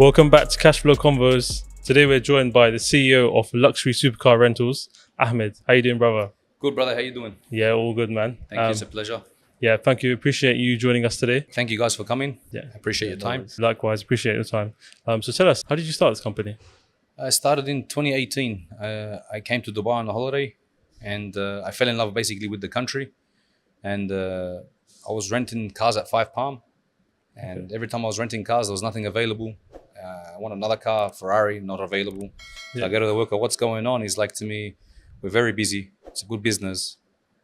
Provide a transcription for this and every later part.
Welcome back to Cashflow Convos. Today we're joined by the CEO of Luxury Supercar Rentals, Ahmed. How you doing, brother? Good, brother. How you doing? Yeah, all good, man. Thank you. It's a pleasure. Yeah, thank you. Appreciate you joining us today. Thank you guys for coming. Yeah, I appreciate your time. Likewise, appreciate your time. So tell us, how did you start this company? I started in 2018. I came to Dubai on a holiday, and I fell in love basically with the country. And I was renting cars at 5 Palm, and every time I was renting cars, there was nothing available. I want another car, Ferrari, not available. So I go to the worker, what's going on? He's like to me, we're very busy. It's a good business.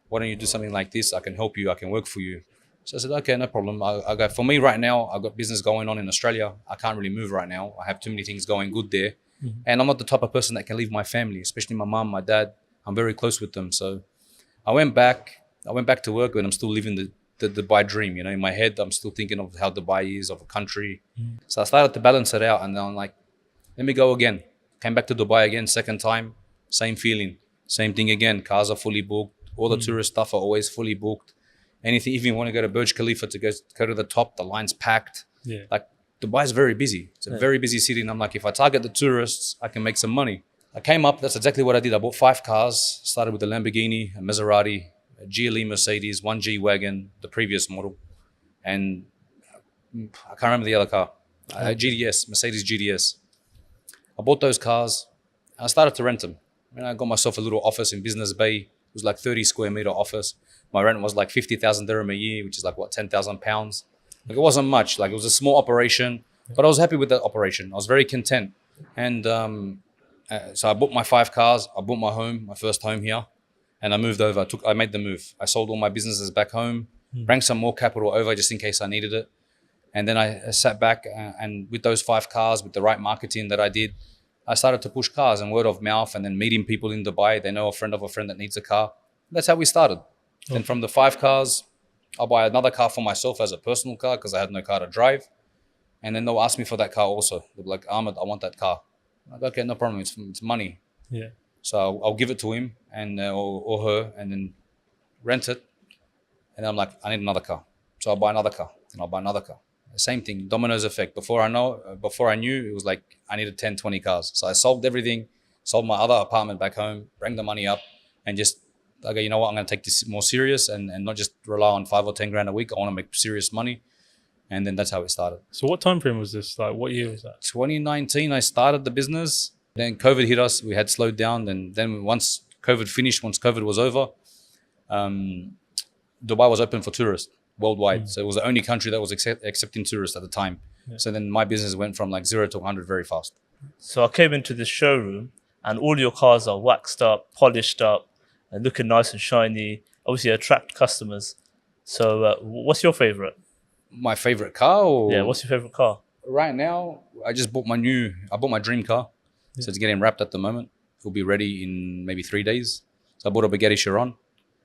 Why don't you do something like this? I can help you. I can work for you. So I said, okay, no problem. I go, for me right now, I've got business going on in Australia. I can't really move right now. I have too many things going good there. And I'm not the type of person that can leave my family, especially my mom, my dad. I'm very close with them. So I went back to work, and I'm still living the Dubai dream. You know, in my head, I'm still thinking of how Dubai is, of a country. So I started to balance it out, and then I'm like, let me go again. Came back to Dubai again, second time, same feeling, same thing again. Cars are fully booked. All the tourist stuff are always fully booked. Anything, even if you want to go to Burj Khalifa to go to the top, the line's packed. Yeah. Like Dubai is very busy. It's a very busy city, and I'm like, if I target the tourists, I can make some money. I came up. That's exactly what I did. I bought 5 cars. Started with a Lamborghini, a Maserati, a GLE Mercedes, 1 G-Wagon, the previous model, and I can't remember the other car. GDS, Mercedes GDS. I bought those cars, and I started to rent them. And I got myself a little office in Business Bay. It was like 30 square meter office. My rent was like 50,000 dirham a year, which is like, what, 10,000 pounds? Like, it wasn't much. Like, it was a small operation, but I was happy with that operation. I was very content. And so I bought my 5 cars. I bought my home, my first home here. And I moved over. I made the move. I sold all my businesses back home, bring some more capital over just in case I needed it. And then I sat back, and with those 5 cars, with the right marketing that I did, I started to push cars and word of mouth, and then meeting people in Dubai. They know a friend of a friend that needs a car. That's how we started. And from the 5 cars, I'll buy another car for myself as a personal car because I had no car to drive. And then they'll ask me for that car also. They'll be like, Ahmed, I want that car. I'm like, okay, no problem. It's money. Yeah. So I'll give it to him and or her, and then rent it. And I'm like, I need another car. So I'll buy another car, and I'll buy another car. The same thing, dominoes effect. Before I knew, it was like I needed 10, 20 cars. So I sold everything, sold my other apartment back home, bring the money up, and just, okay, you know what, I'm going to take this more serious and not just rely on 5 or 10 grand a week. I want to make serious money. And then that's how it started. So what time frame was this? Like, what year was that? 2019, I started the business. Then COVID hit us. We had slowed down. And then once COVID was over, Dubai was open for tourists worldwide. So it was the only country that was accepting tourists at the time. So then my business went from like 0 to 100 very fast. So I came into this showroom, and all your cars are waxed up, polished up, and looking nice and shiny. Obviously attract customers. So what's your favorite? My favorite car? Or yeah, what's your favorite car? Right now, I bought my dream car. So it's getting wrapped at the moment. It'll be ready in maybe 3 days. So I bought a Bugatti Chiron.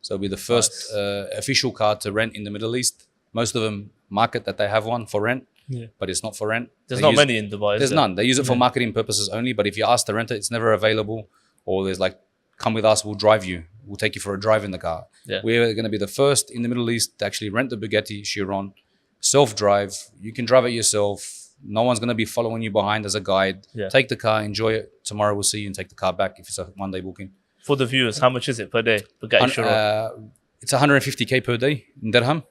So it'll be the first official car to rent in the Middle East. Most of them market that they have one for rent, but it's not for rent. There's not many in Dubai, There's none. They use it for marketing purposes only, but if you ask to rent it, it's never available. Or there's like, come with us, we'll drive you. We'll take you for a drive in the car. Yeah. We're going to be the first in the Middle East to actually rent the Bugatti Chiron, self-drive. You can drive it yourself. No one's going to be following you behind as a guide. Yeah. Take the car, enjoy it. Tomorrow we'll see you and take the car back if it's a one-day booking. For the viewers, how much is it per day? Bugatti Chiron? It's 150K per day in dirham.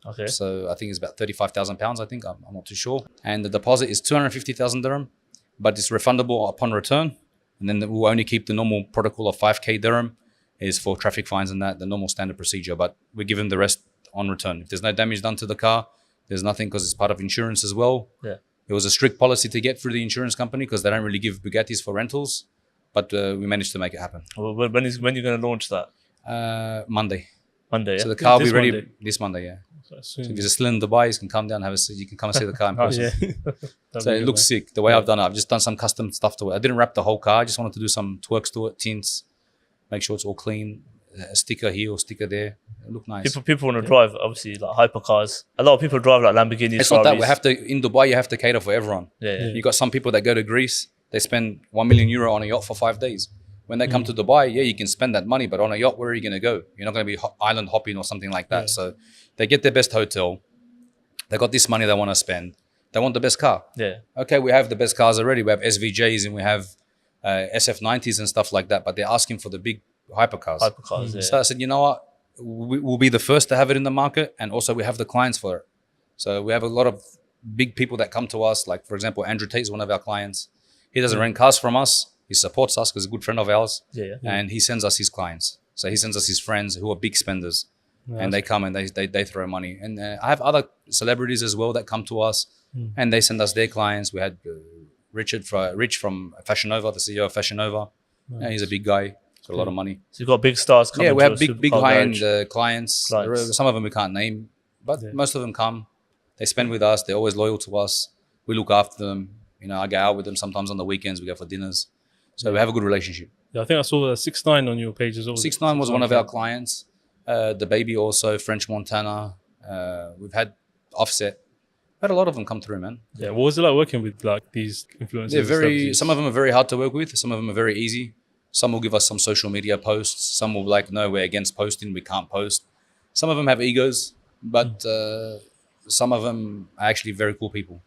Okay. So I think it's about 35,000 pounds, I think. I'm not too sure. And the deposit is 250,000 dirham, but it's refundable upon return. And then we'll only keep the normal protocol of 5K dirham is for traffic fines and that, the normal standard procedure. But we give them the rest on return. If there's no damage done to the car, there's nothing because it's part of insurance as well. Yeah. It was a strict policy to get through the insurance company because they don't really give Bugattis for rentals. But we managed to make it happen. Well, when are you going to launch that? Monday. Monday, yeah? So the car will be ready this Monday, yeah. So if you're still in Dubai, you can come down, you can come and see the car in person. So it looks sick, the way I've done it. I've just done some custom stuff to it. I didn't wrap the whole car. I just wanted to do some twerks to it, tints, make sure it's all clean. A sticker here or sticker there. It look nice. People want to drive, obviously, like hypercars. A lot of people drive like Lamborghinis. It's not that. In Dubai, you have to cater for everyone. You got some people that go to Greece, they spend €1 million on a yacht for 5 days. When they come to Dubai, you can spend that money, but on a yacht, where are you going to go? You're not going to be island hopping or something like that. So they get their best hotel. They got this money they want to spend. They want the best car. Yeah. Okay, we have the best cars already. We have SVJs and we have SF90s and stuff like that, but they're asking for the big hypercars. Hypercars. Yeah. So I said, you know what? We'll be the first to have it in the market, and also we have the clients for it. So we have a lot of big people that come to us. Like, for example, Andrew Tate is one of our clients. He doesn't rent cars from us. He supports us because he's a good friend of ours. And he sends us his clients. So he sends us his friends who are big spenders. And they come and they throw money. And I have other celebrities as well that come to us and they send us their clients. We had Rich from Fashion Nova, the CEO of Fashion Nova. Yeah, he's a big guy. Got a lot of money. So you've got big stars coming. Yeah, we to have a big supercar high-end garage. clients. Some of them we can't name, but most of them come. They spend with us. They're always loyal to us. We look after them. You know, I go out with them sometimes on the weekends. We go for dinners. So we have a good relationship. Yeah, I think I saw 6ix9ine on your page as well. 6ix9ine was one of our clients. DaBaby also, French Montana. We've had Offset. Had a lot of them come through, man. Yeah, what was it like working with like these influencers? Some of them are very hard to work with. Some of them are very easy. Some will give us some social media posts. Some will be like, no, we're against posting. We can't post. Some of them have egos, but some of them are actually very cool people.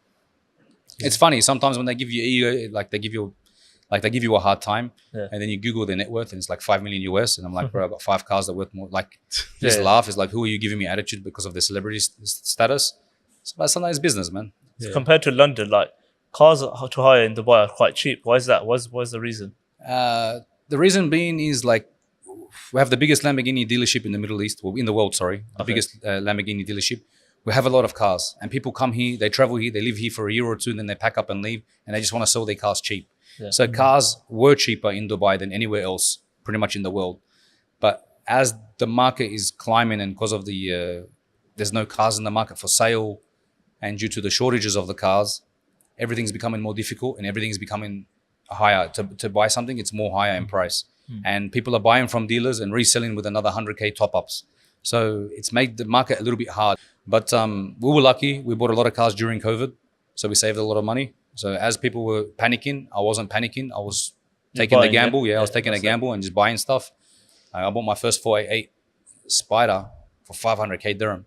Yeah. It's funny sometimes when they give you ego, like they give you a hard time, and then you Google their net worth and it's like 5 million US, and I'm like, bro, I got 5 cars that worth more. Like, just laugh. It's like, who are you giving me attitude because of their celebrity status? But sometimes it's business, man. So compared to London, like cars to hire in Dubai are quite cheap. Why is that? What's the reason? The reason being is like we have the biggest Lamborghini dealership in the Middle East, well, in the world, sorry, the biggest Lamborghini dealership. We have a lot of cars and people come here, they travel here, they live here for a year or two, and then they pack up and leave and they just want to sell their cars cheap. Yeah. So cars were cheaper in Dubai than anywhere else, pretty much in the world. But as the market is climbing and because of the, there's no cars in the market for sale and due to the shortages of the cars, everything's becoming more difficult and everything's becoming higher. To buy something, it's more higher in price. And people are buying from dealers and reselling with another 100K top-ups. So it's made the market a little bit hard. But we were lucky. We bought a lot of cars during COVID. So we saved a lot of money. So as people were panicking, I wasn't panicking. I was taking the gamble. I was taking a gamble and just buying stuff. I bought my first 488 Spider for 500K dirham.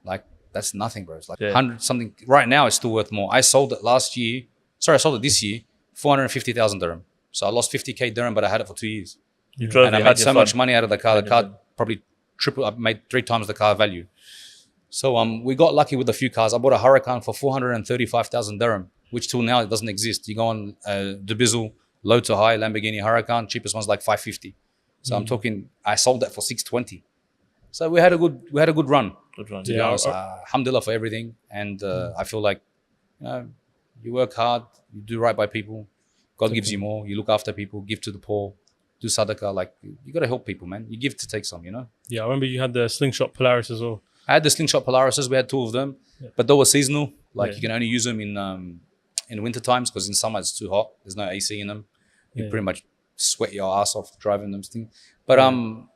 Like, that's nothing, bro. It's like 100 something. Right now, it's still worth more. I sold it last year. Sorry, I sold it this year, 450,000 dirham. So I lost 50K dirham, but I had it for 2 years. You drove, and I made so much money out of the car. The car probably triple. I made 3 times the car value. So we got lucky with a few cars. I bought a Huracan for 435,000 dirham, which till now it doesn't exist. You go on DaBaby, low to high, Lamborghini Huracan, cheapest one's like 550. So I'm talking, I sold that for 620. So we had a good run. Good run. To be honest, alhamdulillah for everything. And I feel like, you know, you work hard, you do right by people. God gives you more. You look after people, give to the poor, do sadaqah. Like, you got to help people, man. You give to take some, you know? Yeah, I remember you had the Slingshot Polaris as well. I had the Slingshot Polarises. We had 2 of them, but they were seasonal. Like, you can only use them in winter times because in summer it's too hot. There's no AC in them. You pretty much sweat your ass off driving them. But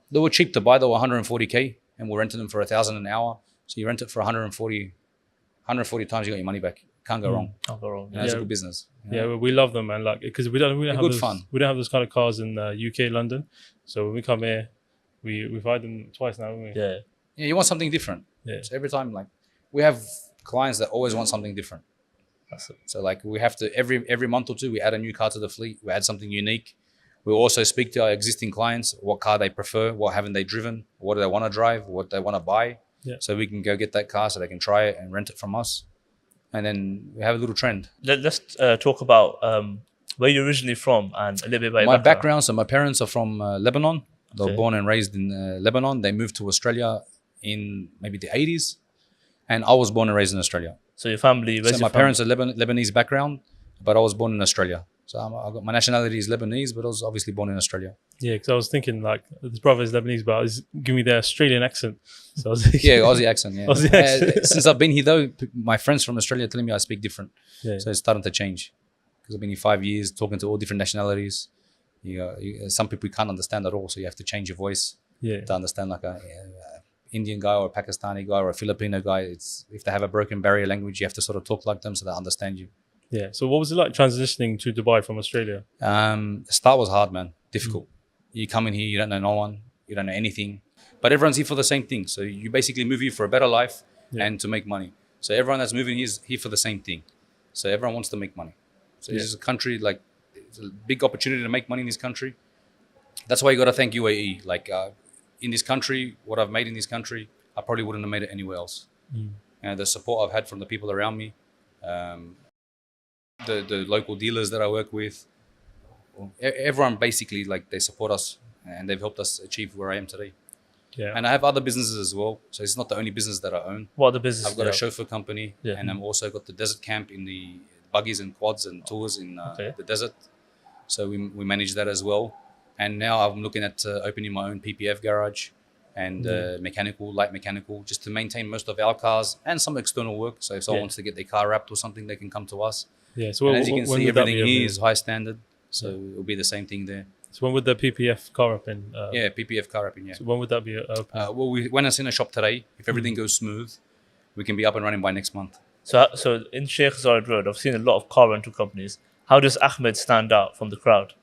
they were cheap to buy. They were 140K and we're renting them for 1,000 an hour. So you rent it for 140 times, you got your money back. Can't go wrong. Can't go wrong. You know, it's a good business. Yeah, we love them, man. Like, because we don't have fun. We don't have those kind of cars in UK, London. So when we come here, we've had them twice now, haven't we? Yeah. Yeah, you want something different. Yeah. So every time, like, we have clients that always want something different. That's it. So like we have to every month or 2, we add a new car to the fleet. We add something unique. We also speak to our existing clients, what car they prefer, what haven't they driven, what do they want to drive, what they want to buy. Yeah. So we can go get that car so they can try it and rent it from us. And then we have a little trend. Let's talk about where you're originally from and a little bit about my background. So my parents are from Lebanon. They were born and raised in Lebanon. They moved to Australia in maybe the 80s. And I was born and raised in Australia. So your family... So my parents are Lebanese background, but I was born in Australia. So my nationality is Lebanese, but I was obviously born in Australia. Yeah, because I was thinking like, this brother is Lebanese, but he's giving me the Australian accent. So I was thinking, yeah, Aussie accent, yeah. Aussie accent. Since I've been here though, my friends from Australia are telling me I speak different. Yeah. So it's starting to change. Because I've been here 5 years, talking to all different nationalities. Some people you can't understand at all, so you have to change your voice to understand like a Indian guy or a Pakistani guy or a Filipino guy. If they have a broken barrier language, you have to sort of talk like them so they understand you. Yeah. So what was it like transitioning to Dubai from Australia? The start was hard, man. Difficult. You come in here, you don't know no one, you don't know anything, but everyone's here for the same thing. So you basically move here for a better life and to make money. So everyone that's moving here is here for the same thing. So everyone wants to make money. So this is a country like it's a big opportunity to make money in this country. That's why you got to thank UAE. Like in this country, what I've made in this country, I probably wouldn't have made it anywhere else. And the support I've had from the people around me, the local dealers that I work with, everyone basically like they support us and they've helped us achieve where I am today. Yeah. And I have other businesses as well. So it's not the only business that I own. What are the business? I've got a chauffeur company, Yeah. and I'm also got the desert camp in the buggies and quads and tours in the desert. So we manage that as well. And now I'm looking at opening my own PPF garage and light mechanical, just to maintain most of our cars and some external work. So if someone wants to get their car wrapped or something, they can come to us. Yeah. So and as you can see, everything here is high standard. So it'll be the same thing there. So when would the PPF car wrapping? Yeah, PPF car wrapping, yeah. So when would that be open? Well, we went and seen a shop today. If everything goes smooth, we can be up and running by next month. So in Sheikh Zayed Road, I've seen a lot of car rental companies. How does Ahmed stand out from the crowd?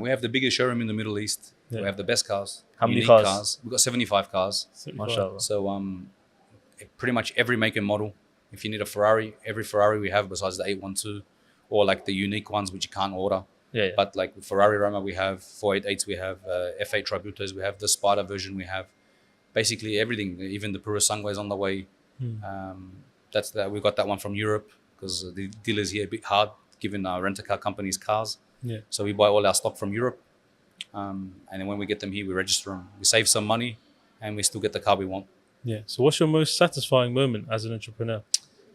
We have the biggest showroom in the Middle East. We have the best cars. How many unique cars? We've got 75 cars. MashaAllah. So pretty much every make and model. If you need a Ferrari, every Ferrari we have besides the 812 or like the unique ones which you can't order. Yeah. But like Ferrari Roma, we have 488s, we have F8 Tributos, we have the Spider version, we have basically everything. Even the Pura Sangwa is on the way. That's that. We got that one from Europe because the dealers here a bit hard giving our rent-a-car companies cars. Yeah. So we buy all our stock from Europe, and then when we get them here, we register them. We save some money, and we still get the car we want. Yeah. So what's your most satisfying moment as an entrepreneur?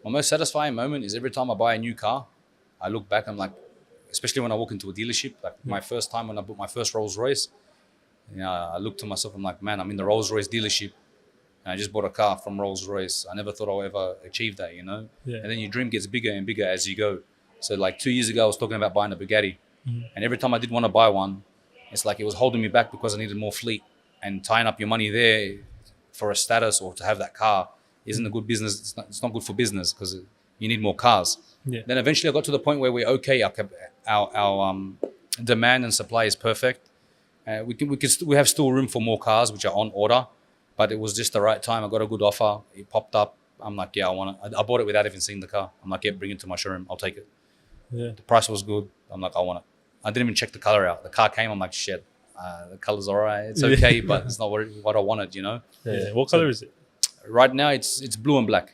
My most satisfying moment is every time I buy a new car, I look back, I'm like, especially when I walk into a dealership, like my first time when I bought my first Rolls Royce, I look to myself, I'm like, man, I'm in the Rolls Royce dealership. And I just bought a car from Rolls Royce. I never thought I would ever achieve that, you know? Yeah. And then your dream gets bigger and bigger as you go. So like 2 years ago, I was talking about buying a Bugatti. And every time I did want to buy one, it's like it was holding me back because I needed more fleet. And tying up your money there for a status or to have that car isn't a good business. It's not good for business because you need more cars. Yeah. Then eventually I got to the point where we're okay. Our demand and supply is perfect. We have still room for more cars which are on order, but it was just the right time. I got a good offer. It popped up. I'm like, yeah, I want it. I bought it without even seeing the car. I'm like, yeah, bring it to my showroom. I'll take it. Yeah. The price was good. I'm like, I want it. I didn't even check the color out. The car came. I'm like, shit, the color's all right. It's okay, but it's not what I wanted, you know? Yeah. What color is it? Right now, it's blue and black.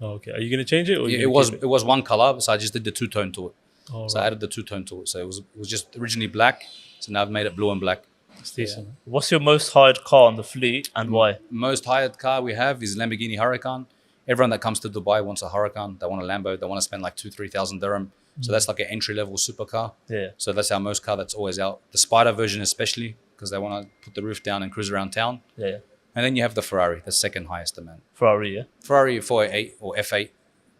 Oh, okay. Are you going to change it? Or It was one color, so I just did the two-tone to it. Oh, So I added the two-tone to it. So it was just originally black. So now I've made it blue and black. It's decent. What's your most hired car on the fleet and why? Most hired car we have is Lamborghini Huracan. Everyone that comes to Dubai wants a Huracan. They want a Lambo. They want to spend like 2,000-3,000 dirham. So that's like an entry-level supercar. Yeah. So that's our most car that's always out. The Spider version especially, because they want to put the roof down and cruise around town. Yeah. And then you have the Ferrari, the second highest demand. Ferrari, yeah. Ferrari 488 or F8,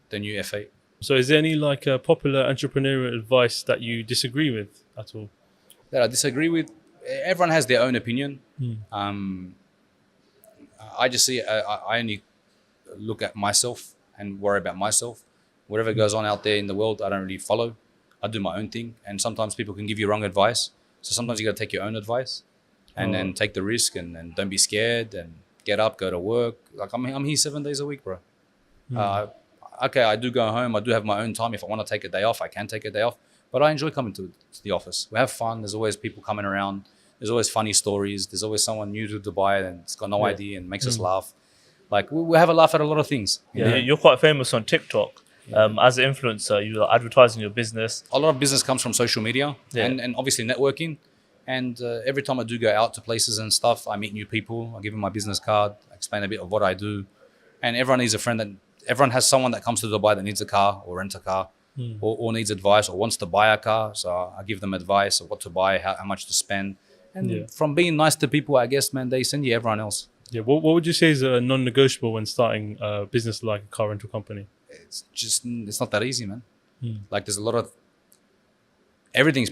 the new F8. So is there any like popular entrepreneurial advice that you disagree with at all? That I disagree with. Everyone has their own opinion. I just see, I only look at myself and worry about myself. Whatever goes on out there in the world, I don't really follow. I do my own thing. And sometimes people can give you wrong advice. So sometimes you got to take your own advice and then take the risk and don't be scared and get up, go to work. Like I'm here 7 days a week, bro. Okay, I do go home. I do have my own time. If I want to take a day off, I can take a day off. But I enjoy coming to the office. We have fun. There's always people coming around. There's always funny stories. There's always someone new to Dubai and it's got no idea and makes us laugh. Like we have a laugh at a lot of things. Yeah. You're quite famous on TikTok. As an influencer, you're advertising your business. A lot of business comes from social media and obviously networking. And every time I do go out to places and stuff, I meet new people. I give them my business card. I explain a bit of what I do. And everyone needs a friend everyone has someone that comes to Dubai that needs a car or rent a car or needs advice or wants to buy a car. So I give them advice of what to buy, how much to spend. And from being nice to people, I guess, man, they send you everyone else. Yeah. What would you say is a non-negotiable when starting a business like a car rental company? It's not that easy, man. Like there's a lot of, everything's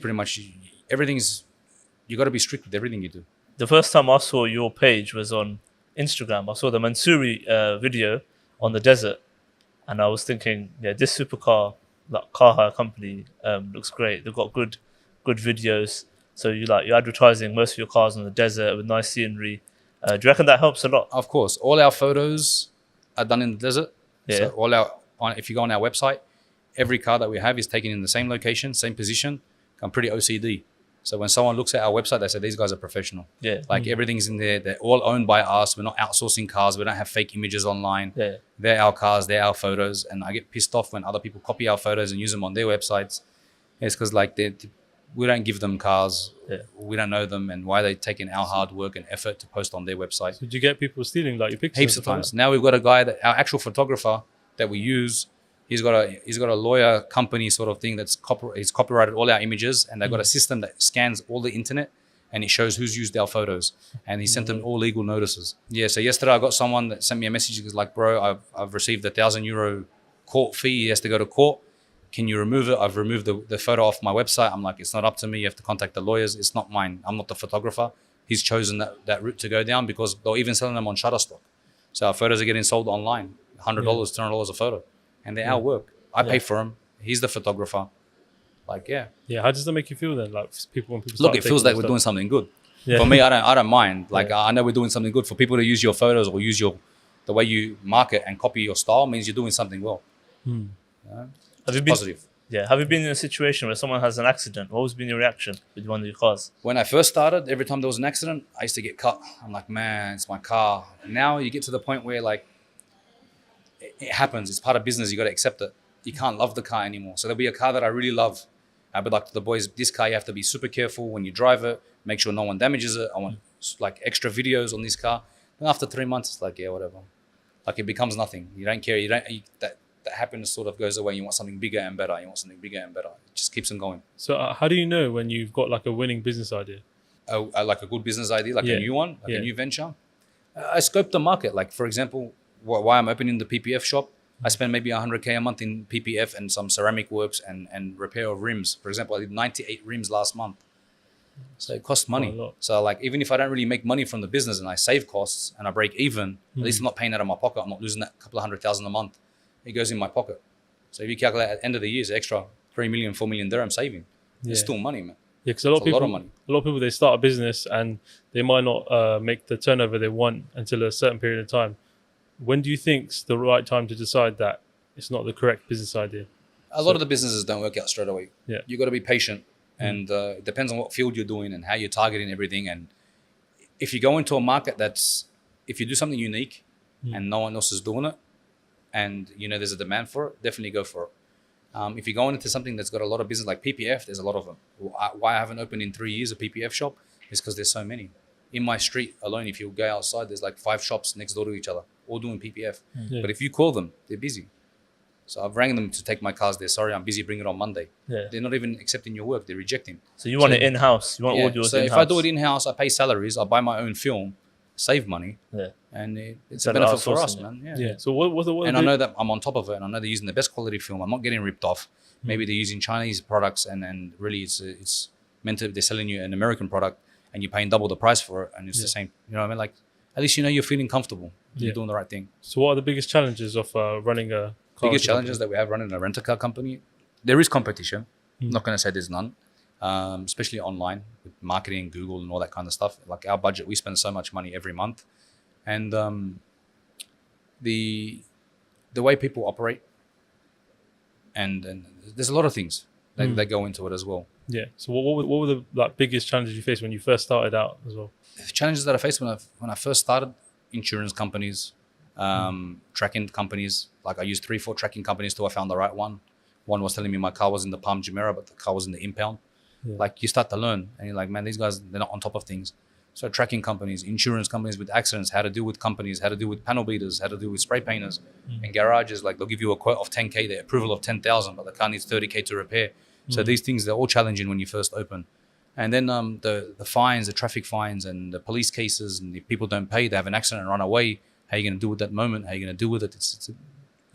you got to be strict with everything you do. The first time I saw your page was on Instagram. I saw the Mansouri video on the desert, and I was thinking, yeah, this supercar, like car hire company, looks great. They've got good videos. So you're advertising most of your cars on the desert with nice scenery. Do you reckon that helps a lot? Of course, all our photos are done in the desert. Yeah. So all our if you go on our website, every car that we have is taken in the same location, same position. I'm pretty OCD. So when someone looks at our website, they say, these guys are professional. Yeah. Like everything's in there. They're all owned by us. We're not outsourcing cars. We don't have fake images online. Yeah. They're our cars. They're our photos. And I get pissed off when other people copy our photos and use them on their websites. It's because like we don't give them cars. Yeah. We don't know them. And why are they taking our hard work and effort to post on their website? So did you get people stealing like your pictures? Heaps of times. Now we've got a guy our actual photographer that we use. He's got a lawyer company sort of thing he's copyrighted all our images, and they've got a system that scans all the internet and it shows who's used our photos, and he sent them all legal notices. Yeah. So yesterday I got someone that sent me a message. He was like, bro, I've received €1,000 court fee. He has to go to court. Can you remove it? I've removed the photo off my website. I'm like, it's not up to me. You have to contact the lawyers. It's not mine. I'm not the photographer. He's chosen that route to go down because they're even selling them on Shutterstock. So our photos are getting sold online, $100, $200 a photo. And they're our work. I pay for him. He's the photographer. Like, yeah. Yeah. How does that make you feel then? Like when people Look, start it feels taking like we're stuff? doing something good. Yeah. For me, I don't mind. Like, I know we're doing something good. For people to use your photos or use the way you market and copy your style means you're doing something well. You know? Have you been? Positive. Yeah. Have you been in a situation where someone has an accident? What has been your reaction with one of your cars? When I first started, every time there was an accident, I used to get cut. I'm like, man, it's my car. Now you get to the point where like it happens. It's part of business. You got to accept it. You can't love the car anymore. So there'll be a car that I really love. I'll be like to the boys, this car, you have to be super careful when you drive it. Make sure no one damages it. I want like extra videos on this car. And after 3 months, it's like, yeah, whatever. Like it becomes nothing. You don't care. That happiness sort of goes away. You want something bigger and better. You want something bigger and better. It just keeps on going. So how do you know when you've got like a winning business idea? Like a good business idea, like a new one, like a new venture. I scope the market. Like for example, why I'm opening the PPF shop, I spend maybe 100K a month in PPF and some ceramic works and repair of rims. For example, I did 98 rims last month. So it costs money. So like, even if I don't really make money from the business and I save costs and I break even, at least I'm not paying out of my pocket. I'm not losing that couple of 100,000 a month. It goes in my pocket. So if you calculate at the end of the year, it's extra 3 million, 4 million dirham saving. It's still money, man. Yeah, because a lot of lot of money. people, they start a business and they might not make the turnover they want until a certain period of time. When do you think's the right time to decide that it's not the correct business idea? A lot of the businesses don't work out straight away. Yeah. You got to be patient, and it depends on what field you're doing and how you're targeting everything. And if you go into a market if you do something unique and no one else is doing it, and you know there's a demand for it, definitely go for it. If you're going into something that's got a lot of business like PPF, there's a lot of them. Why I haven't opened in 3 years a PPF shop is because there's so many. In my street alone, if you go outside, there's like 5 shops next door to each other, all doing PPF. Yeah. But if you call them, they're busy. So I've rang them to take my cars there. Sorry, I'm busy, bring it on Monday. Yeah. They're not even accepting your work. They're rejecting. So you want it in-house. You want all yours so in-house. if I do it in-house, I pay salaries, I buy my own film, save money. Yeah. And it's Instead a of benefit for us, outsourcing man. Yeah. So what And I know that I'm on top of it, and I know they're using the best quality film. I'm not getting ripped off. Maybe they're using Chinese products, and really it's meant to, they're selling you an American product and you're paying double the price for it, and it's the same. You know what I mean? Like, at least you know you're feeling comfortable. You're doing the right thing. So what are the biggest challenges of running a car Biggest challenges company? that we have running a rental car company, there is competition. I'm not going to say there's none, especially online with marketing, Google, and all that kind of stuff. Like our budget, we spend so much money every month, and the way people operate, and there's a lot of things that go into it as well. Yeah. So what were the like biggest challenges you faced when you first started out as well? The challenges that I faced when I first started, insurance companies, tracking companies. Like I used 3-4 tracking companies till I found the right one. One was telling me my car was in the Palm Jumeirah, but the car was in the impound. Yeah. Like you start to learn, and you're like, man, these guys, they're not on top of things. So tracking companies, insurance companies with accidents, how to deal with companies, how to deal with panel beaters, how to deal with spray painters, and garages. Like they'll give you a quote of 10K, the approval of 10,000, but the car needs 30K to repair. So these things, they're all challenging when you first open. And then the fines, the traffic fines, and the police cases, and if people don't pay, they have an accident and run away. How are you going to deal with that moment? How are you going to deal with it? It's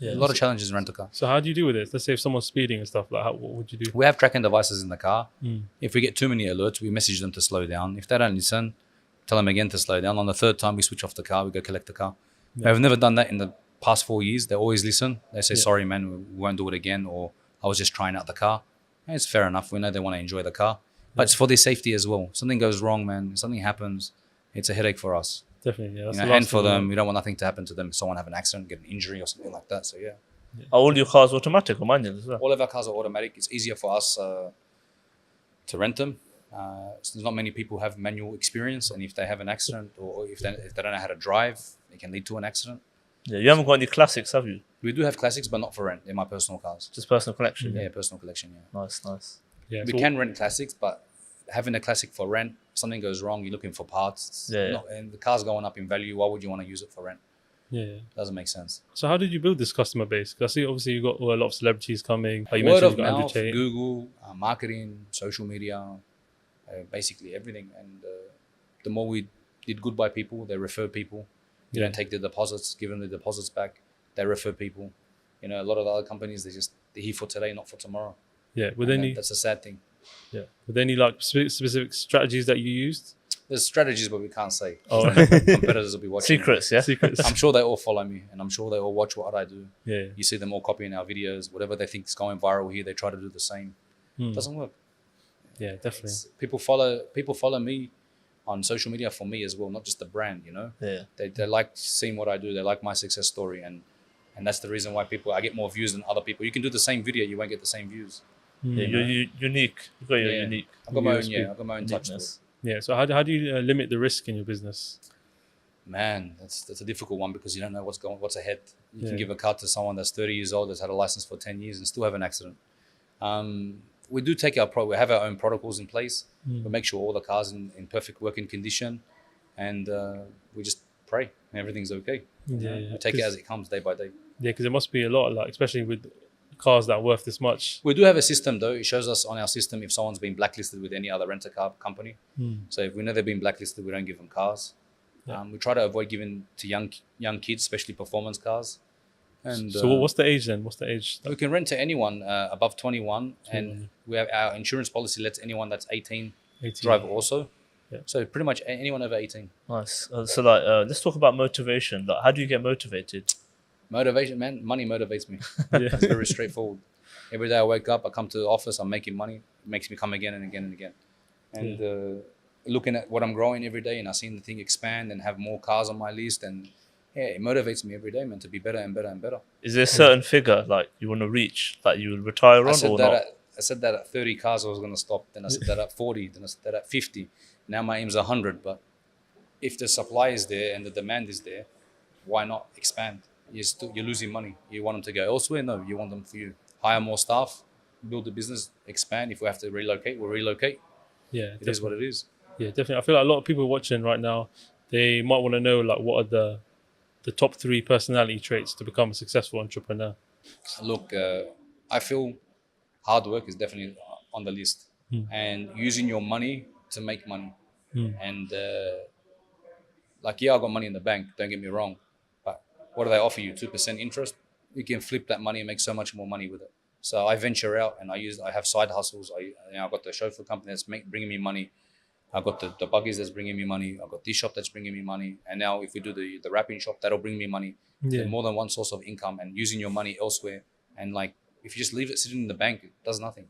a lot of challenges in rental car. So how do you deal with it? Let's say if someone's speeding and stuff, like what would you do? We have tracking devices in the car. If we get too many alerts, we message them to slow down. If they don't listen, tell them again to slow down. On the third time, we switch off the car. We go collect the car. Yeah. I've never done that in the past 4 years. They always listen. They say, sorry, man, we won't do it again. Or I was just trying out the car. And it's fair enough. We know they want to enjoy the car. But it's for their safety as well. If something goes wrong, man, if something happens, it's a headache for us. Definitely, yeah. And for them, we don't want nothing to happen to them. If someone have an accident, get an injury or something like that. So, yeah. Are all your cars automatic or manual as well? All of our cars are automatic. It's easier for us to rent them. So there's not many people have manual experience, and if they have an accident or if they don't know how to drive, it can lead to an accident. Yeah, you haven't got any classics, have you? We do have classics, but not for rent. They're my personal cars. Just personal collection. Yeah, personal collection. Yeah, Nice. Yeah. we can rent classics, but having a classic for rent, something goes wrong, you're looking for parts. And the car's going up in value. Why would you want to use it for rent? Yeah. Doesn't make sense. So how did you build this customer base? Because I see obviously you got a lot of celebrities coming. You Word mentioned of you got Andrew mouth, Tate. Google, marketing, social media, basically everything. And the more we did good by people, they refer people. You don't take the deposits, give them the deposits back. They refer people. You know, a lot of the other companies, they're here for today, not for tomorrow. Yeah. That's a sad thing. Yeah. Were there any like specific strategies that you used? There's strategies, but we can't say. Oh. Competitors will be watching. Secrets, yeah? Secrets. I'm sure they all follow me, and I'm sure they all watch what I do. Yeah. You see them all copying our videos. Whatever they think is going viral here, they try to do the same. Doesn't work. Yeah, definitely. People follow me on social media for me as well, not just the brand. You know. Yeah. They like seeing what I do. They like my success story, and that's the reason why I get more views than other people. You can do the same video, you won't get the same views. Yeah, you're unique. You've got your unique. I've got my own. USP. Yeah, I've got my own touch. Uniqueness. Yeah. So how do you limit the risk in your business? Man, that's a difficult one because you don't know what's ahead. You can Yeah. give a car to someone that's 30 years old, that's had a license for 10 years and still have an accident. We do take we have our own protocols in place. We make sure all the cars in perfect working condition, and we just pray everything's okay. Yeah. We take it as it comes, day by day. Yeah, because there must be a lot, like especially with cars that are worth this much. We do have a system though. It shows us on our system if someone's been blacklisted with any other renter car company. So if we know they've been blacklisted, we don't give them cars. Yeah. We try to avoid giving to young kids, especially performance cars. And So what's the age then? What's the age? we can rent to anyone above 21, and we have our insurance policy lets anyone that's 18 drive also. Yeah. So pretty much anyone over 18. Nice. So like, let's talk about motivation. Like, how do you get motivated? Motivation, man. Money motivates me. Yeah. It's very straightforward. Every day I wake up, I come to the office, I'm making money. It makes me come again and again and again. And looking at what I'm growing every day, and I seen the thing expand and have more cars on my list, and it motivates me every day, man, to be better and better and better. Is there a certain figure like you want to reach that you will retire on or not? I said that at 30 cars I was going to stop. Then I said that at 40. Then I said that at 50. Now my aim's 100. But if the supply is there and the demand is there, why not expand? You're losing money. You want them to go elsewhere? No, you want them for you. Hire more staff, build the business, expand. If we have to relocate, we'll relocate. Yeah, It is what it is. Yeah, definitely. I feel like a lot of people watching right now, they might want to know like what are the top 3 personality traits to become a successful entrepreneur. Look, I feel hard work is definitely on the list, and using your money to make money. And I got money in the bank. Don't get me wrong, but what do they offer you? 2% interest. You can flip that money and make so much more money with it. So I venture out and I have side hustles. I've got the chauffeur company that's bringing me money. I've got the buggies that's bringing me money. I've got this shop that's bringing me money. And now if we do the wrapping shop, that'll bring me money. Yeah. So more than one source of income, and using your money elsewhere. And like, if you just leave it sitting in the bank, it does nothing.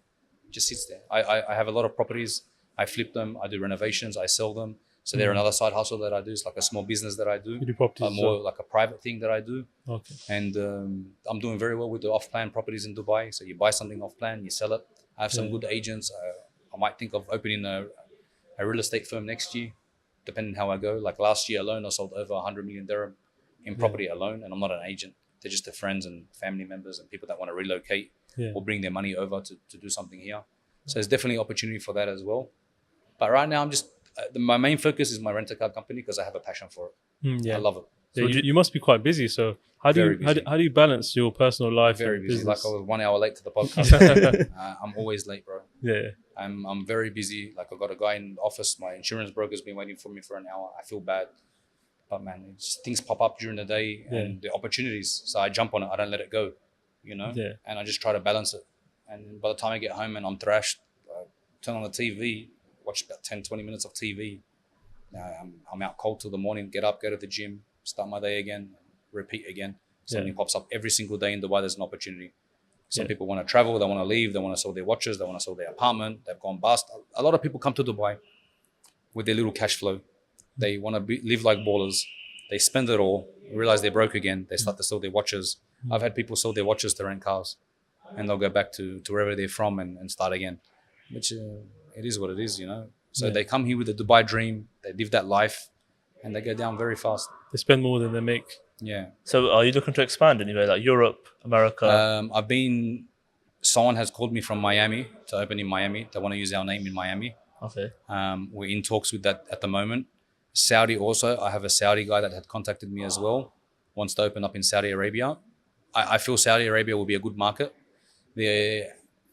It just sits there. I have a lot of properties. I flip them. I do renovations. I sell them. So they're another side hustle that I do. It's like a small business that I do. You do properties More like a private thing that I do. Okay. And I'm doing very well with the off-plan properties in Dubai. So you buy something off-plan, you sell it. I have some good agents. I might think of opening a real estate firm next year, depending how I go. Like last year alone, I sold over 100 million dirham in property alone. And I'm not an agent. They're just the friends and family members and people that want to relocate or bring their money over to do something here. So there's definitely opportunity for that as well. But right now, I'm just... my main focus is my rent-a-car company because I have a passion for it. I love it. So you must be quite busy. So how do you balance your personal life? Very and busy. business? Like I was 1 hour late to the podcast. I'm always late, bro. Yeah. I'm very busy. Like I've got a guy in the office. My insurance broker's been waiting for me for an hour. I feel bad, but man, things pop up during the day and the opportunities. So I jump on it. I don't let it go, and I just try to balance it. And by the time I get home and I'm thrashed, I turn on the TV, watch about 10, 20 minutes of TV. I'm out cold till the morning, get up, go to the gym, start my day again, repeat again. Something pops up every single day in Dubai. There's an opportunity. Some people want to travel, they want to leave, they want to sell their watches, they want to sell their apartment, they've gone bust. A lot of people come to Dubai with their little cash flow. They want to live like ballers. They spend it all, realize they're broke again. They start to sell their watches. I've had people sell their watches to rent cars, and they'll go back to wherever they're from and start again, which it is what it is, you know. So they come here with the Dubai dream, they live that life, and they go down very fast. They spend more than they make. Yeah. So are you looking to expand anywhere, like Europe, America? Someone has called me from Miami to open in Miami. They want to use our name in Miami. Okay. We're in talks with that at the moment. Saudi also, I have a Saudi guy that had contacted me as well, wants to open up in Saudi Arabia. I feel Saudi Arabia will be a good market.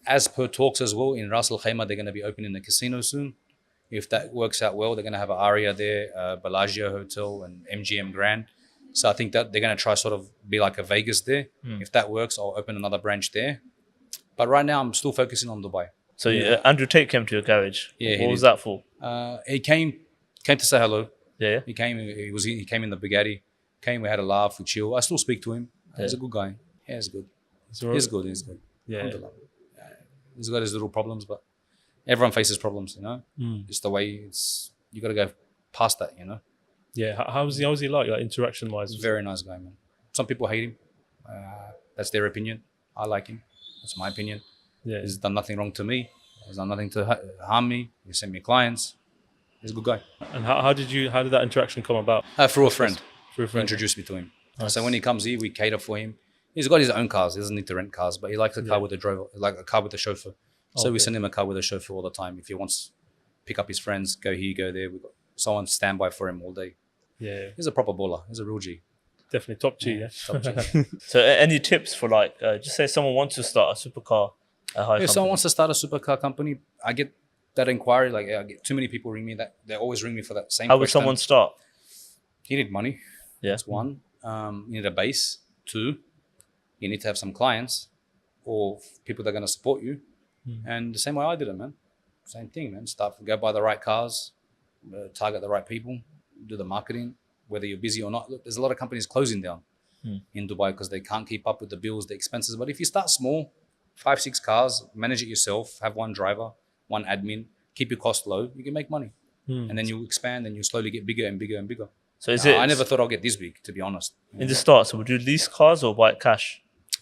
As per talks as well, in Ras Al Khaimah, they're going to be opening a casino soon. If that works out well, they're going to have an Aria there, Bellagio Hotel and MGM Grand. So I think that they're going to try sort of be like a Vegas there. If that works, I'll open another branch there. But right now, I'm still focusing on Dubai. So Andrew Tate came to your garage. Yeah, What was that for? He came to say hello. Yeah. He came in the Bugatti. We had a laugh, we chill. I still speak to him. He's a good guy. Yeah, he's good. He's good. Yeah. He's got his little problems, but everyone faces problems, you know. It's the way you got to go past that, you know. Yeah. How's he like interaction wise? Very nice guy, man. Some people hate him. That's their opinion. I like him. That's my opinion. Yeah. He's done nothing wrong to me. He's done nothing to harm me. He sent me clients. He's a good guy. And how did that interaction come about? Through a friend. Through a friend. Introduced me to him. Nice. So when he comes here, we cater for him. He's got his own cars. He doesn't need to rent cars, but he likes a car with a driver, like a car with a chauffeur. So we send him a car with a chauffeur all the time. If he wants to pick up his friends, go here, go there. We've got someone standby for him all day. Yeah. He's a proper baller. He's a real G. Definitely top G, yeah. Top G. So any tips for like, just say someone wants to start a supercar, If someone wants to start a supercar company, I get that inquiry. Like I get too many people ring me that they always ring me for that same How would question. someone start? You need money. Yeah. That's one. You need a base. Two, you need to have some clients or people that are going to support you. And the same way I did it, man. Same thing, man. Go buy the right cars, target the right people, do the marketing, whether you're busy or not. Look, there's a lot of companies closing down in Dubai because they can't keep up with the bills, the expenses. But if you start small, 5-6 cars, manage it yourself, have one driver, one admin, keep your cost low, you can make money. And then you expand and you slowly get bigger and bigger and bigger. So I never thought I'd get this big, to be honest. In the start, so would you lease cars or buy it cash?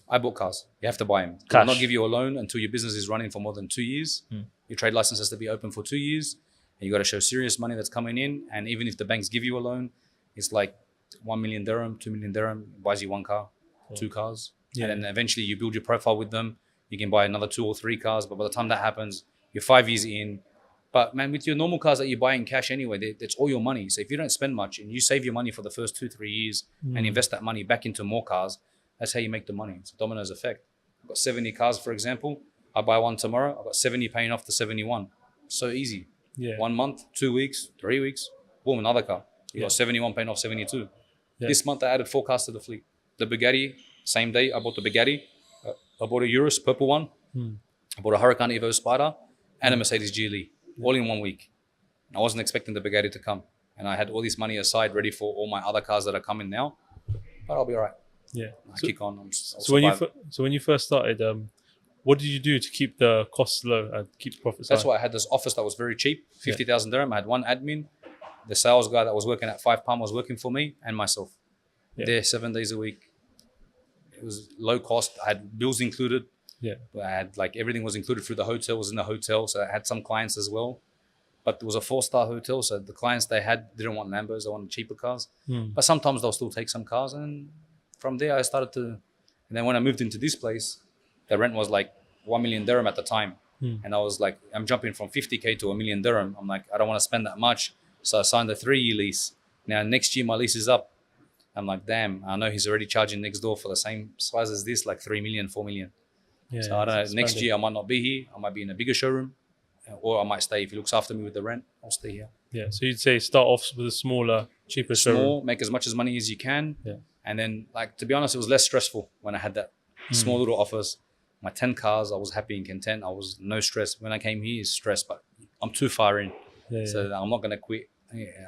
I bought cars. You have to buy them. They will not give you a loan until your business is running for more than 2 years. Your trade license has to be open for 2 years. And you got to show serious money that's coming in. And even if the banks give you a loan, it's like 1 million dirham, 2 million dirham, buys you one car, 2 cars. Yeah. And then eventually you build your profile with them. You can buy another 2 or 3 cars. But by the time that happens, you're 5 years in. But man, with your normal cars that you buy in cash anyway, that's all your money. So if you don't spend much and you save your money for the first 2-3 years and invest that money back into more cars, that's how you make the money. It's a dominoes effect. I've got 70 cars, for example. I buy one tomorrow. I've got 70 paying off the 71. So easy. Yeah. 1 month, 2 weeks, 3 weeks, boom, another car. You got 71 paying off 72. Yeah. This month I added 4 cars to the fleet. The Bugatti, same day I bought the Bugatti. I bought a Urus, purple one. I bought a Huracan Evo Spider and a Mercedes GLE. All in 1 week. I wasn't expecting the Bugatti to come. And I had all this money aside ready for all my other cars that are coming now. But I'll be all right. Yeah. I kick on. So when you first started, what did you do to keep the costs low and keep the profits high? That's why I had this office that was very cheap, 50,000 dirham. I had one admin. The sales guy that was working at 5 Palm was working for me and myself. There 7 days a week. It was low cost. I had bills included. Yeah. I had like everything was included through the hotel, was in the hotel. So I had some clients as well. But it was a 4-star hotel. So the clients they had didn't want Lambos, they wanted cheaper cars. But sometimes they'll still take some cars. And from there I started to, and then when I moved into this place, the rent was like 1 million dirham at the time. And I was like, I'm jumping from 50K to 1 million dirham. I'm like, I don't want to spend that much. So I signed a 3-year lease. Now next year my lease is up. I'm like, damn, I know he's already charging next door for the same size as this, like 3 million, 4 million. Yeah, so I don't know, next year I might not be here. I might be in a bigger showroom. Or I might stay. If he looks after me with the rent, I'll stay here. Yeah, so you'd say start off with a smaller, cheaper showroom. Make as much as money as you can. Yeah. And then, like, to be honest, it was less stressful when I had that small little office. My 10 cars, I was happy and content. I was no stress. When I came here, it's stress, but I'm too far in. So I'm not going to quit.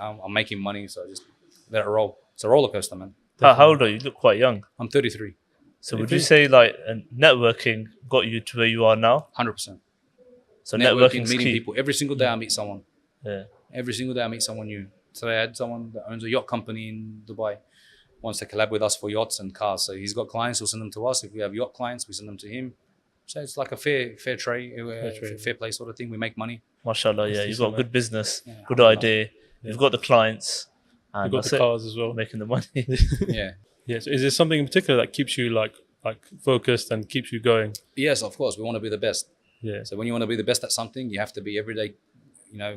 I'm making money, so I just let it roll. It's a roller coaster, man. How old are you? You look quite young. I'm 33. So would you say like networking got you to where you are now? 100%. So networking, networking, meeting people. Every single day I meet someone. Yeah. Every single day I meet someone new. Today I had someone that owns a yacht company in Dubai. wants to collab with us for yachts and cars. So he's got clients, he'll send them to us. If we have yacht clients, we send them to him. So it's like a fair trade, fair play sort of thing. We make money. Mashallah, yeah, you've got a good business, Yeah, good idea. You've got the clients, and You've got that's the it. cars as well. Making the money. Yeah. Yeah. So is there something in particular that keeps you like focused and keeps you going? Yes, of course. We want to be the best. Yeah. So when you want to be the best at something, you have to be every day,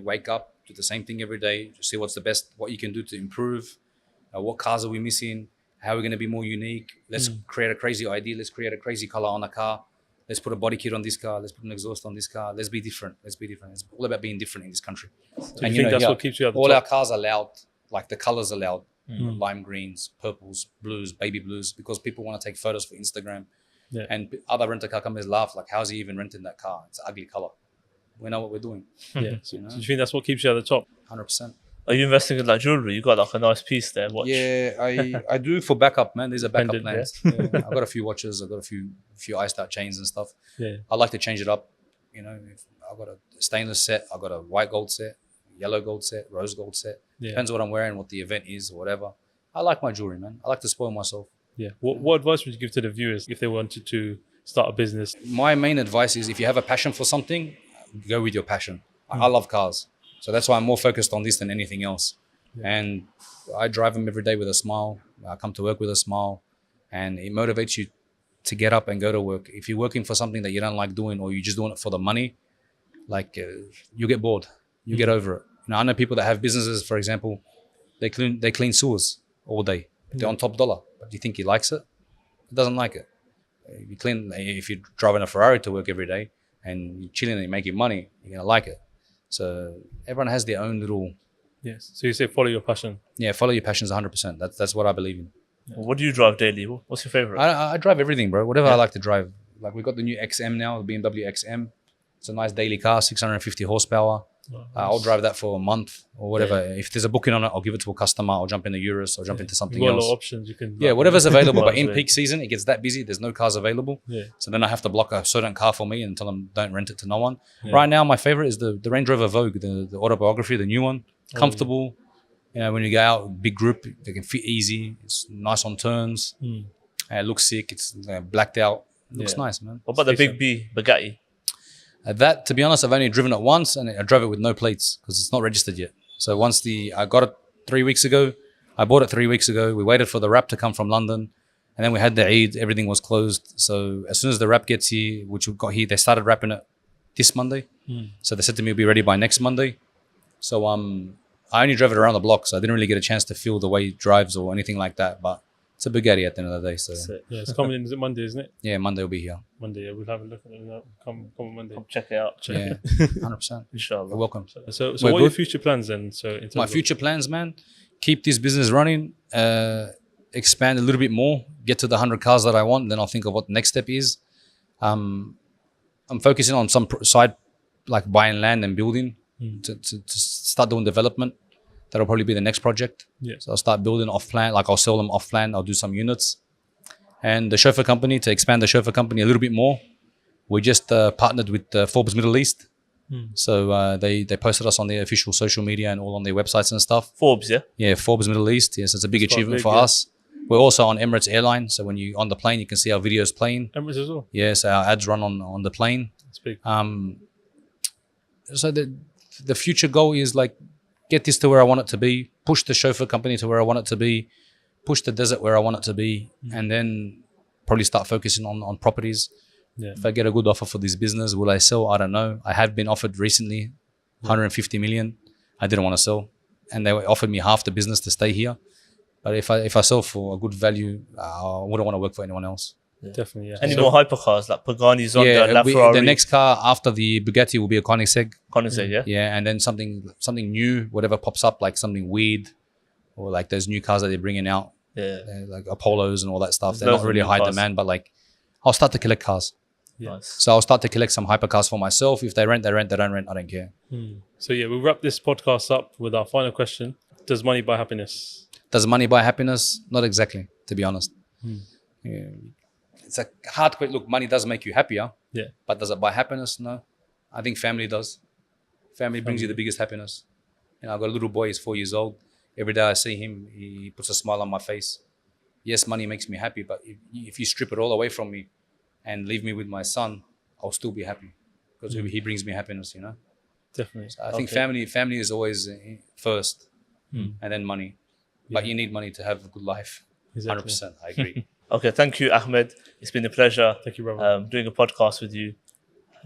wake up, do the same thing every day, see what's the best, what you can do to improve, what cars are we missing, how are we going to be more unique. Let's create a crazy idea. Let's create a crazy color on a car. Let's put a body kit on this car. Let's put an exhaust on this car. Let's be different. Let's be different. It's all about being different in this country. So you think that's what keeps you at the all top? our cars are loud, like the colors are loud. Lime greens, purples, blues, baby blues, because people want to take photos for Instagram. Yeah. And other rental car companies laugh, like, how's he even renting that car? It's an ugly color. We know what we're doing. Yeah. So do you think that's what keeps you at the top? 100%. Are you investing in like jewelry? You got like a nice piece there. Watch. Yeah, I do for backup, man. These are backup Pendant, plans. Yeah. I've got a few watches. I've got a few iced out chains and stuff. Yeah. I like to change it up. I've got a stainless set. I've got a white gold set, yellow gold set, rose gold set. Yeah. Depends what I'm wearing, what the event is or whatever. I like my jewelry, man. I like to spoil myself. Yeah. What advice would you give to the viewers if they wanted to start a business? My main advice is if you have a passion for something, go with your passion. I love cars. So that's why I'm more focused on this than anything else. Yeah. And I drive them every day with a smile. I come to work with a smile. And it motivates you to get up and go to work. If you're working for something that you don't like doing or you're just doing it for the money, you get bored. You get over it. I know people that have businesses, for example, they clean sewers all day. They're on top dollar. But do you think he likes it? He doesn't like it. If you're driving a Ferrari to work every day and you're chilling and you're making money, you're going to like it. So everyone has their own little... Yes. So you say follow your passion. Yeah, follow your passions 100%. That's what I believe in. What do you drive daily? What's your favorite? I drive everything, bro. Whatever I like to drive. Like we got the new XM now, the BMW XM. It's a nice daily car, 650 horsepower. I'll drive that for a month or whatever. Yeah. If there's a booking on it, I'll give it to a customer. I'll jump into Urus or jump into something else. You've got a lot of options. You can. Yeah, whatever's available. But in peak season, it gets that busy. There's no cars available. Yeah. So then I have to block a certain car for me and tell them don't rent it to no one. Yeah. Right now, my favorite is the Range Rover Vogue, the autobiography, the new one. Comfortable. When you go out, big group, they can fit easy. It's nice on turns. It looks sick. It's blacked out. It looks nice, man. What about the Big B Bugatti? That, to be honest, I've only driven it once and I drove it with no plates because it's not registered yet. So I got it 3 weeks ago. I bought it 3 weeks ago. We waited for the wrap to come from London. And then we had the Eid. Everything was closed. So as soon as the wrap gets here, which we got here, they started wrapping it this Monday. So they said to me, it'll be ready by next Monday. So I only drove it around the block. So I didn't really get a chance to feel the way it drives or anything like that. But it's a Bugatti at the end of the day. So yeah, it's coming in. Is it Monday, isn't it? Yeah, Monday will be here. Monday, yeah, we'll have a look at it. Come on Monday. Come check it out. Yeah, 100%. Inshallah. You're welcome. So what are your future plans then? So in terms my future plans, man, keep this business running, expand a little bit more, get to the 100 cars that I want. Then I'll think of what the next step is. I'm focusing on some side, like buying land and building to start doing development. That'll probably be the next project. Yeah. So I'll start building off plan. Like I'll sell them off plan. I'll do some units. And the chauffeur company, to expand the chauffeur company a little bit more, we just partnered with Forbes Middle East. So they posted us on their official social media and all on their websites and stuff. Forbes, yeah? Yeah, Forbes Middle East. Yes, it's a big achievement for us. We're also on Emirates Airline. So when you're on the plane, you can see our videos playing. Emirates as well? Yes, our ads run on the plane. That's big. So the future goal is like, get this to where I want it to be, push the chauffeur company to where I want it to be, push the desert where I want it to be, and then probably start focusing on properties. Yeah. If I get a good offer for this business, will I sell? I don't know. I have been offered recently 150 million. I didn't want to sell. And they offered me half the business to stay here. But if I sell for a good value, I wouldn't want to work for anyone else. Yeah. Definitely, yeah. Any more hypercars like Pagani's on the next car after the Bugatti will be a Koenigsegg. Koenigsegg, yeah. Yeah, and then something new, whatever pops up, like something weird, or like those new cars that they're bringing out, like Apollos and all that stuff. They're not really high demand, but like I'll start to collect cars. Yeah. Nice. So I'll start to collect some hypercars for myself. If they rent, they rent. They don't rent, I don't care. So yeah, we'll wrap this podcast up with our final question: does money buy happiness? Does money buy happiness? Not exactly, to be honest. Yeah. It's a hard question. Look, money does make you happier. Yeah. But does it buy happiness? No. I think family does. Family brings you the biggest happiness. I've got a little boy, he's 4 years old. Every day I see him, he puts a smile on my face. yes, money makes me happy, but if you strip it all away from me and leave me with my son, I'll still be happy because he brings me happiness, you know. Definitely. So I think family is always first, and then money. But you need money to have a good life. Exactly. 100%. I agree. Okay, thank you, Ahmed. It's been a pleasure. Thank you, brother. Doing a podcast with you,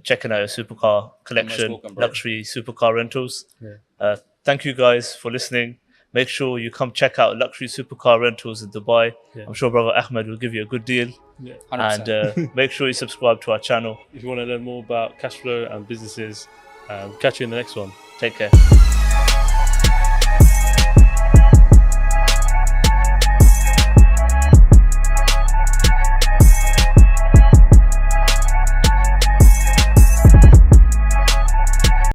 checking out your supercar collection, welcome, bro. luxury supercar rentals. Yeah. Thank you guys for listening. Make sure you come check out luxury supercar rentals in Dubai. Yeah. I'm sure brother Ahmed will give you a good deal. Yeah. 100%. And make sure you subscribe to our channel. If you want to learn more about cash flow and businesses, catch you in the next one. Take care.